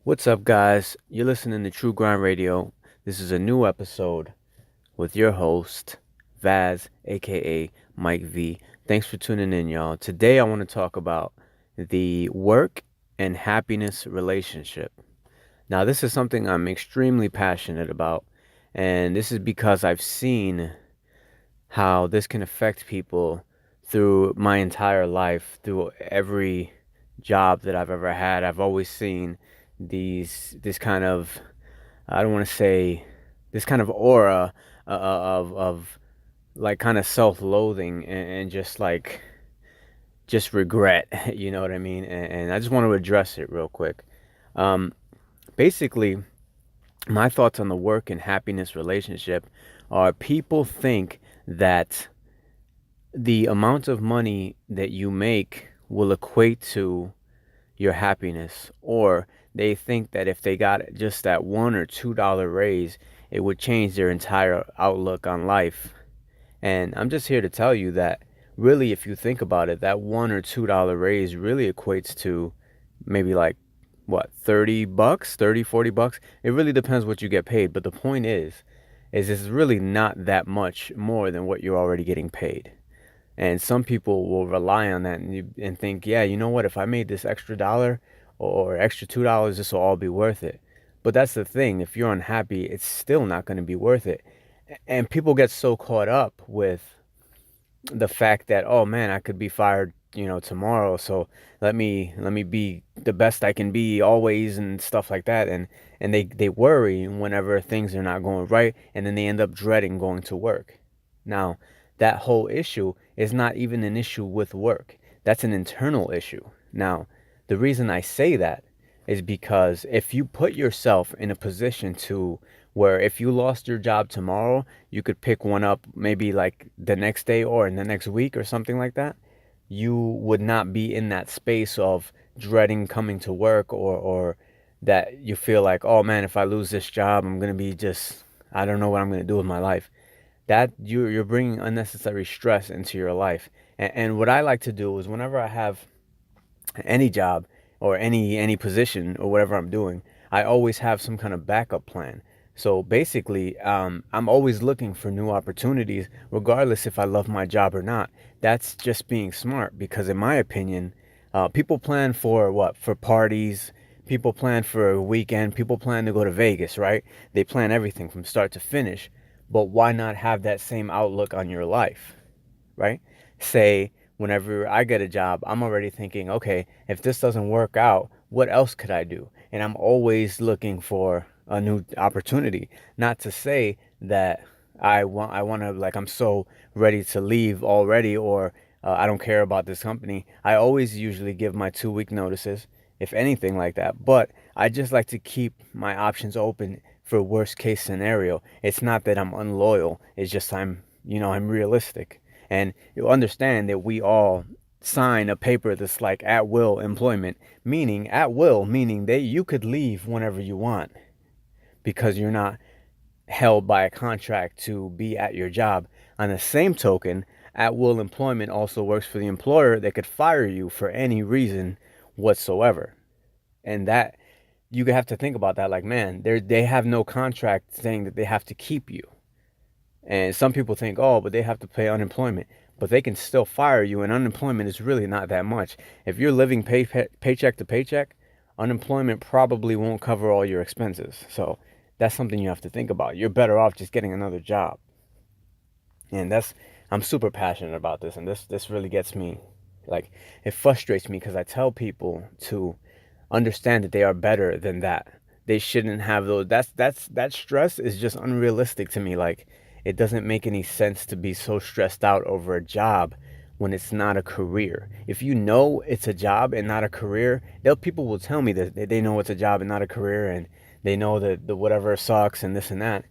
What's up, guys? You're listening to True Grind Radio. This is a new episode with your host, Vaz, aka Mike V. Thanks for tuning in, y'all. Today, I want to talk about the work and happiness relationship. Now, this is something I'm extremely passionate about, and this is because I've seen how this can affect people through my entire life, through every job that I've ever had. I've always seen this kind of, I don't want to say, this kind of aura of like kind of self-loathing and just like just regret. You know what I mean? And I just want to address it real quick. um Basically, my thoughts on the work and happiness relationship are people think that the amount of money that you make will equate to your happiness, or they think that if they got just that $1 or $2 raise, it would change their entire outlook on life. And I'm just here to tell you that really, if you think about it, that $1 or $2 raise really equates to maybe like what, 30 bucks, 30, 40 bucks. It really depends what you get paid. But the point is it's really not that much more than what you're already getting paid. And some people will rely on that and think, yeah, you know what? If I made this extra dollar or extra $2, this will all be worth it. But that's the thing. If you're unhappy, it's still not going to be worth it. And people get so caught up with the fact that, oh man, I could be fired, tomorrow. So let me be the best I can be always and stuff like that. And they worry whenever things are not going right, and then they end up dreading going to work. Now, that whole issue is not even an issue with work. That's an internal issue. Now, the reason I say that is because if you put yourself in a position to where if you lost your job tomorrow, you could pick one up maybe like the next day or in the next week or something like that, you would not be in that space of dreading coming to work, or that you feel like, oh man, if I lose this job, I'm going to be just, I don't know what I'm going to do with my life. That you're bringing unnecessary stress into your life. And what I like to do is whenever I have any job or any position or whatever I'm doing, I always have some kind of backup plan. So basically, I'm always looking for new opportunities, regardless if I love my job or not. That's just being smart because, in my opinion, people plan for what? For parties. People plan for a weekend. People plan to go to Vegas, right? They plan everything from start to finish. But why not have that same outlook on your life? Right? Say, whenever I get a job, I'm already thinking, okay, if this doesn't work out, what else could I do? And I'm always looking for a new opportunity. Not to say that I want to, like, I'm so ready to leave already, or I don't care about this company. I always usually give my 2 week notices, if anything like that. But I just like to keep my options open for worst case scenario. It's not that I'm unloyal. It's just I'm realistic. And you'll understand that we all sign a paper that's like at will employment, meaning at will, meaning that you could leave whenever you want because you're not held by a contract to be at your job. On the same token, at will employment also works for the employer that could fire you for any reason whatsoever. And that, you have to think about that, like, man, they have no contract saying that they have to keep you. And some people think, oh, but they have to pay unemployment. But they can still fire you, and unemployment is really not that much. If you're living paycheck to paycheck, unemployment probably won't cover all your expenses. So that's something you have to think about. You're better off just getting another job. And I'm super passionate about this, and this really gets me, like, it frustrates me because I tell people to understand that they are better than that. They shouldn't have those. That stress is just unrealistic to me. Like, it doesn't make any sense to be so stressed out over a job when it's not a career. If you know it's a job and not a career, they'll people will tell me that they know it's a job and not a career, and they know that the whatever sucks and this and that,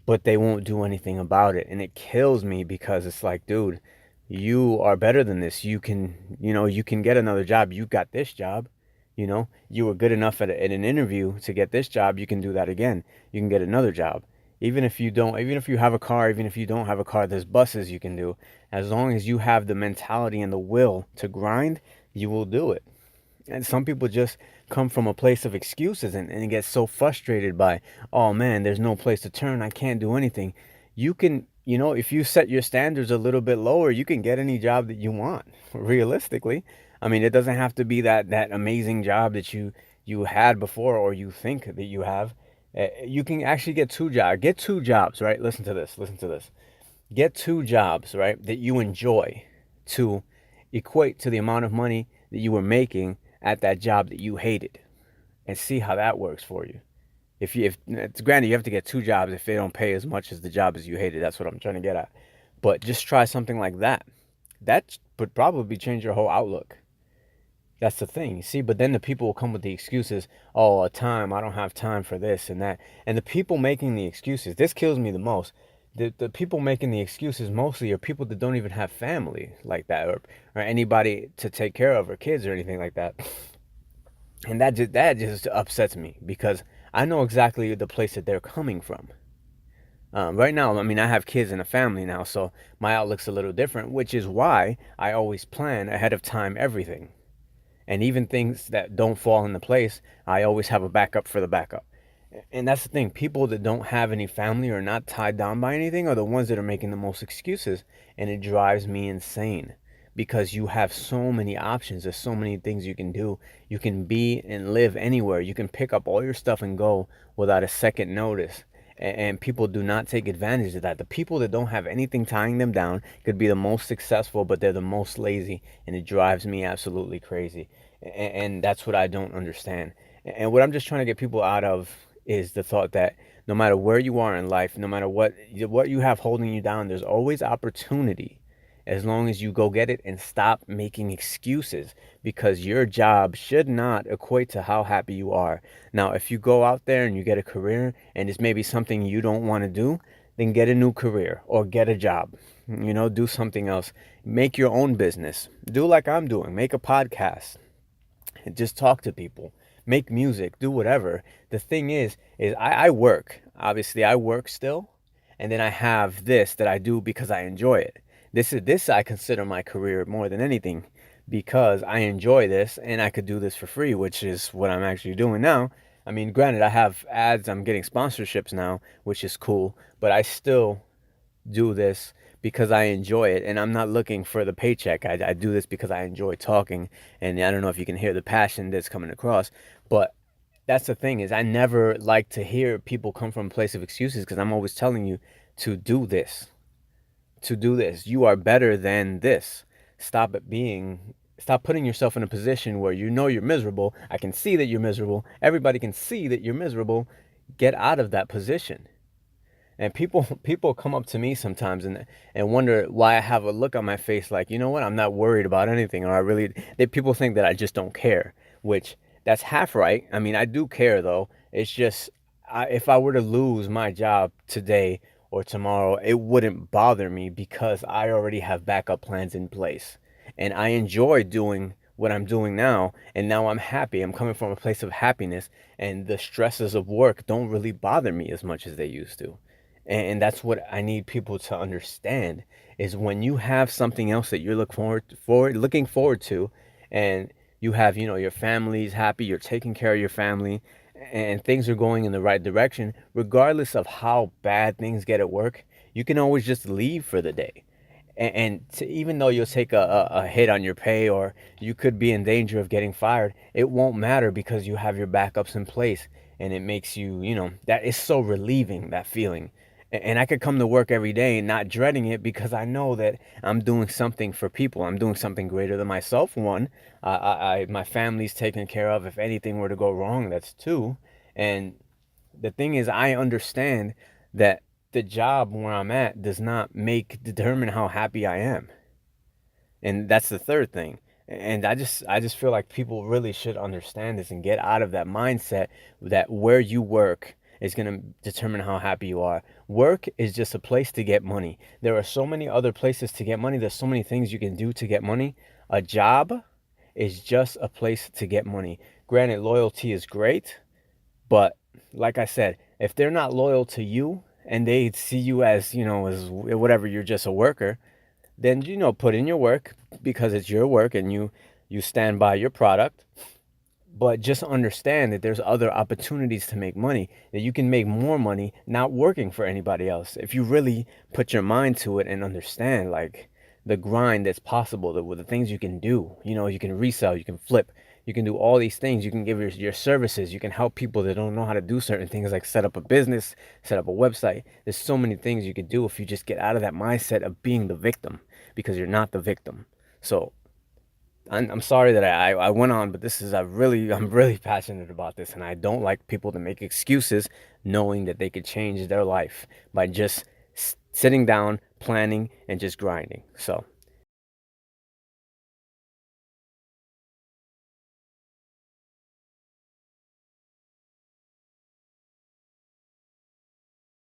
but they won't do anything about it. And it kills me because it's like, dude, you are better than this. You can get another job. You got this job. You were good enough at an interview to get this job. You can do that again. You can get another job. Even if you have a car, even if you don't have a car, there's buses you can do. As long as you have the mentality and the will to grind, you will do it. And some people just come from a place of excuses and get so frustrated by, oh man, there's no place to turn, I can't do anything. You can, if you set your standards a little bit lower, you can get any job that you want, realistically. I mean, it doesn't have to be that amazing job that you had before, or you think that you have. You can actually get two jobs. Get two jobs, right? Listen to this. Listen to this. Get two jobs, right, that you enjoy, to equate to the amount of money that you were making at that job that you hated, and see how that works for you. If it's granted, you have to get two jobs if they don't pay as much as the job as you hated. That's what I'm trying to get at. But just try something like that. That would probably change your whole outlook. That's the thing, you see. But then the people will come with the excuses. Oh, time. I don't have time for this and that. And the people making the excuses, this kills me the most. The people making the excuses mostly are people that don't even have family like that, or anybody to take care of, or kids or anything like that. And that just upsets me, because I know exactly the place that they're coming from. Right now, I mean, I have kids and a family now, so my outlook's a little different, which is why I always plan ahead of time everything. And even things that don't fall into place, I always have a backup for the backup. And that's the thing. People that don't have any family or not tied down by anything are the ones that are making the most excuses. And it drives me insane, because you have so many options. There's so many things you can do. You can be and live anywhere. You can pick up all your stuff and go without a second notice. And people do not take advantage of that. The people that don't have anything tying them down could be the most successful, but they're the most lazy. And it drives me absolutely crazy. And that's what I don't understand. And what I'm just trying to get people out of is the thought that no matter where you are in life, no matter what you have holding you down, there's always opportunity, as long as you go get it and stop making excuses, because your job should not equate to how happy you are. Now, if you go out there and you get a career and it's maybe something you don't want to do, then get a new career or get a job. Do something else. Make your own business. Do like I'm doing. Make a podcast. Just talk to people. Make music. Do whatever. The thing is I work. Obviously, I work still. And then I have this that I do because I enjoy it. This I consider my career more than anything, because I enjoy this and I could do this for free, which is what I'm actually doing now. I mean, granted, I have ads, I'm getting sponsorships now, which is cool, but I still do this because I enjoy it, and I'm not looking for the paycheck. I do this because I enjoy talking, and I don't know if you can hear the passion that's coming across, but that's the thing, is I never like to hear people come from a place of excuses, because I'm always telling you to do this, to do this. You are better than this. Stop putting yourself in a position where you're miserable. I can see that you're miserable. Everybody can see that you're miserable. Get out of that position. And people come up to me sometimes and wonder why I have a look on my face like, you know what, I'm not worried about anything, or people think that I just don't care, which that's half right. I mean, I do care though. It's just, if I were to lose my job today or tomorrow, it wouldn't bother me, because I already have backup plans in place. And I enjoy doing what I'm doing now, and now I'm happy. I'm coming from a place of happiness, and the stresses of work don't really bother me as much as they used to. And that's what I need people to understand, is when you have something else that you're looking forward to, and you have, your family's happy, you're taking care of your family, and things are going in the right direction, regardless of how bad things get at work, you can always just leave for the day. Even though you'll take a hit on your pay, or you could be in danger of getting fired, it won't matter, because you have your backups in place. And it makes you, that is so relieving, that feeling. And I could come to work every day and not dreading it, because I know that I'm doing something for people. I'm doing something greater than myself. One, my family's taken care of. If anything were to go wrong, that's two. And the thing is, I understand that the job where I'm at does not determine how happy I am. And that's the third thing. And I just feel like people really should understand this and get out of that mindset that where you work is going to determine how happy you are. Work is just a place to get money. There are so many other places to get money. There's so many things you can do to get money. A job is just a place to get money. Granted, loyalty is great, but like I said, if they're not loyal to you and they see you as, as whatever, you're just a worker, then, put in your work, because it's your work, and you stand by your product. But just understand that there's other opportunities to make money, that you can make more money not working for anybody else. If you really put your mind to it and understand like the grind that's possible, the things you can do, you can resell, you can flip, you can do all these things. You can give your services. You can help people that don't know how to do certain things, like set up a business, set up a website. There's so many things you can do if you just get out of that mindset of being the victim, because you're not the victim. So I'm sorry that I went on, but I'm really passionate about this, and I don't like people to make excuses knowing that they could change their life by just sitting down, planning, and just grinding. So